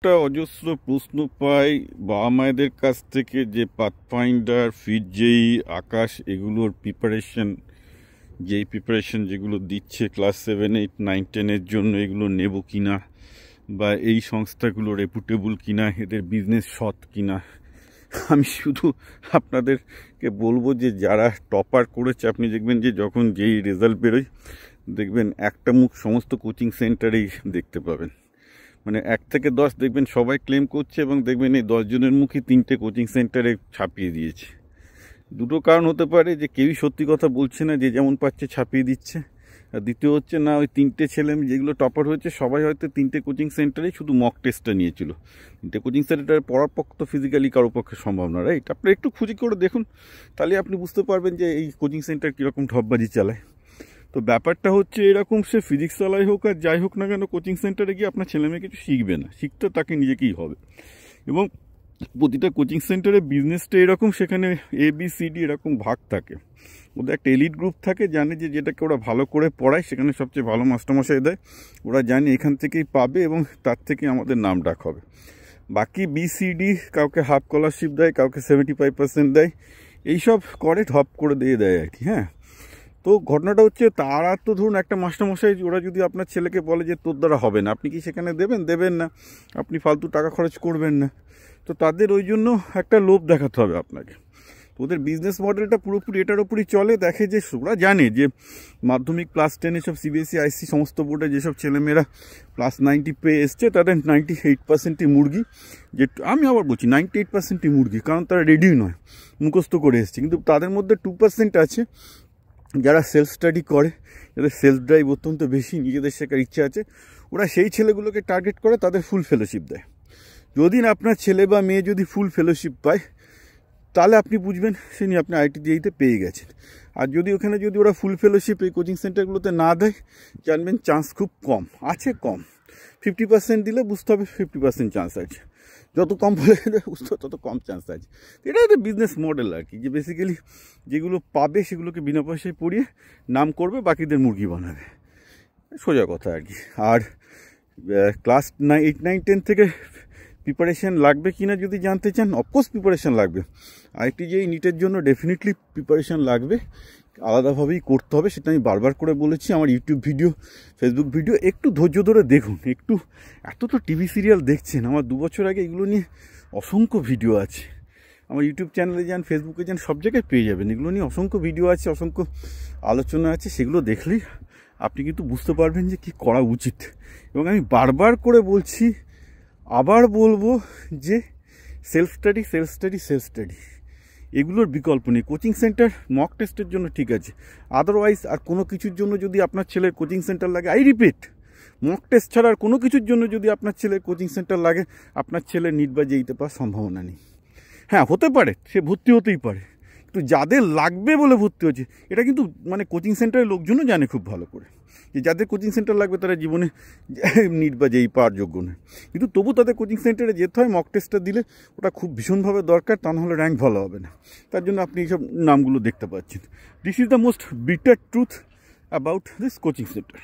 একটা অজস্র প্রশ্ন পাই বাবা মায়েদের কাছ থেকে যে পাথফাইন্ডার, ফিটজেই, আকাশ এগুলোর প্রিপারেশন, যেগুলো দিচ্ছে ক্লাস 7, 8, 9, 10-এর জন্য, এগুলো নেব কিনা, বা এই সংস্থাগুলো রেপুটেবল কিনা, এদের বিজনেস সৎ কিনা। আমি শুধু আপনাদেরকে বলবো যে যারা টপার করেছে, আপনি দেখবেন যে যখন যেই রেজাল্ট বেরোয় দেখবেন একটা মুখ সমস্ত কোচিং সেন্টারেই দেখতে পাবেন। মানে 1 থেকে 10 দেখবেন সবাই ক্লেম করছে, এবং দেখবেন এই 10 জনের মুখে 3টে কোচিং সেন্টারে ছাপিয়ে দিয়েছে। দুটো কারণ হতে পারে, যে কেউই সত্যি কথা বলছে না, যে যেমন পাচ্ছে ছাপিয়ে দিচ্ছে। আর দ্বিতীয় হচ্ছে না, ওই 3টে ছেলে যেগুলো টপার হয়েছে সবাই হয়তো 3টে কোচিং সেন্টারেই শুধু মক টেস্টটা নিয়েছিল। 3টে কোচিং সেন্টারে পড়ার পক্ষে তো ফিজিক্যালি কারোর পক্ষে সম্ভব না, রাইট? আপনি একটু খুঁজি করে দেখুন, তাহলে আপনি বুঝতে পারবেন যে এই কোচিং সেন্টার কীরকম ঠপবাজি চালায়। তো ব্যাপারটা হচ্ছে এরকম, সে ফিজিক্স চালাই হোক আর যাই হোক না কেন, কোচিং সেন্টারে গিয়ে আপনার ছেলেমেয়ে কিছু শিখবে না, শিখতে তাকে নিজেকেই হবে। এবং প্রতিটা কোচিং সেন্টারে বিজনেসটা এরকম, সেখানে ABCD এরকম ভাগ থাকে। ওদের একটা এলিট গ্রুপ থাকে, জানে যে যেটাকে ওরা ভালো করে পড়ায় সেখানে সবচেয়ে ভালো মাস্টারমশাই দেয়, ওরা জানে এখান থেকেই পাবে এবং তার থেকে আমাদের নাম ডাক হবে। বাকি BCD কাউকে হাফ স্কলারশিপ দেয়, কাউকে 75% দেয়, এইসব করে ঢপ করে দিয়ে দেয় আর কি। হ্যাঁ, তো ঘটনাটা হচ্ছে তারা তো ধরুন একটা মাস্টারমশাই, ওরা যদি আপনার ছেলেকে বলে যে তোর দ্বারা হবে না, আপনি কি সেখানে দেবেন না, আপনি ফালতু টাকা খরচ করবেন না। তো তাদের ওই জন্য একটা লোভ দেখাতে হবে আপনাকে। তো ওদের বিজনেস মডেলটা পুরোপুরি এটার ওপরই চলে। দেখে যে ওরা জানে যে মাধ্যমিক +10 এসব CBSE IC সমস্ত বোর্ডে যেসব ছেলেমেয়েরা +90 পেয়ে এসছে, তাদের 98%ই মুরগি। যে আমি আবার বলছি 98%ই মুরগি, কারণ তারা রেডি নয়, মুখস্থ করে এসছে। কিন্তু তাদের মধ্যে 2% আছে যারা সেলফ স্টাডি করে, যাদের সেলফ ড্রাইভ অত্যন্ত বেশি, নিজেদের শেখার ইচ্ছা আছে, ওরা সেই ছেলেগুলোকে টার্গেট করে, তাদের ফুল ফেলোশিপ দেয়। যদি না আপনার ছেলে বা মেয়ে যদি ফুল ফেলোশিপ পায়, তাহলে আপনি বুঝবেন সে নিয়ে আপনি IIT পেয়ে গেছেন। আর যদি ওখানে যদি ওরা ফুল ফেলোশিপ এই কোচিং সেন্টারগুলোতে না দেয়, জানবেন চান্স খুব কম আছে, কম। 50% দিলে বুঝতে হবে 50% চান্স আছে, যত কম বলে বুঝতে হবে তত কম চান্স আছে। এটা একটা বিজনেস মডেল আর কি, যে বেসিক্যালি যেগুলো পাবে সেগুলোকে বিনা পয়সায় পড়িয়ে নাম করবে, বাকিদের মুরগি বানাবে, সোজা কথা আর কি। আর ক্লাস 8, 9, 10 থেকে প্রিপারেশান লাগবে কিনা যদি জানতে চান, অফকোর্স প্রিপারেশান লাগবে। IIT নিটের জন্য ডেফিনেটলি প্রিপারেশান লাগবে, আলাদাভাবেই করতে হবে, সেটা আমি বারবার করে বলেছি। আমার ইউটিউব ভিডিও, ফেসবুক ভিডিও একটু ধৈর্য ধরে দেখুন। একটু এত তো টিভি সিরিয়াল দেখছেন, আমার 2 বছর আগে এগুলো নিয়ে অসংখ্য ভিডিও আছে। আমার ইউটিউব চ্যানেলে যান, ফেসবুকে যান, সব জায়গায় পেয়ে যাবেন। এগুলো নিয়ে অসংখ্য ভিডিও আছে, অসংখ্য আলোচনা আছে, সেগুলো দেখলেই আপনি কিন্তু বুঝতে পারবেন যে কী করা উচিত। এবং আমি বারবার করে বলছি, আবার বলবো যে সেলফ স্টাডি এগুলোর বিকল্প নেই। কোচিং সেন্টার মক টেস্টের জন্য ঠিক আছে, আদারওয়াইজ আর কোনো কিছুর জন্য যদি আপনার ছেলের কোচিং সেন্টার লাগে, আই রিপিট, মক টেস্ট ছাড়া আর কোনো কিছুর জন্য যদি আপনার ছেলের কোচিং সেন্টার লাগে, আপনার ছেলের নিট বা জেইতে পাওয়ার সম্ভাবনা নেই। হ্যাঁ, হতে পারে সে ভর্তি হতেই পারে, কিন্তু যাদের লাগবে বলে ভর্তি হচ্ছে, এটা কিন্তু মানে কোচিং সেন্টারের লোকজনও জানে খুব ভালো করে, যে যাদের কোচিং সেন্টার লাগবে তারা জীবনে নিট বা জেই পাওয়ার যোগ্য নয়। কিন্তু তবু তাদের কোচিং সেন্টারে যেতে হয়, মক টেস্টটা দিলে ওটা খুব ভীষণভাবে দরকার, তা নাহলে র্যাঙ্ক ভালো হবে না। তার জন্য আপনি এইসব নামগুলো দেখতে পাচ্ছেন। This is the most bitter truth about this coaching centre.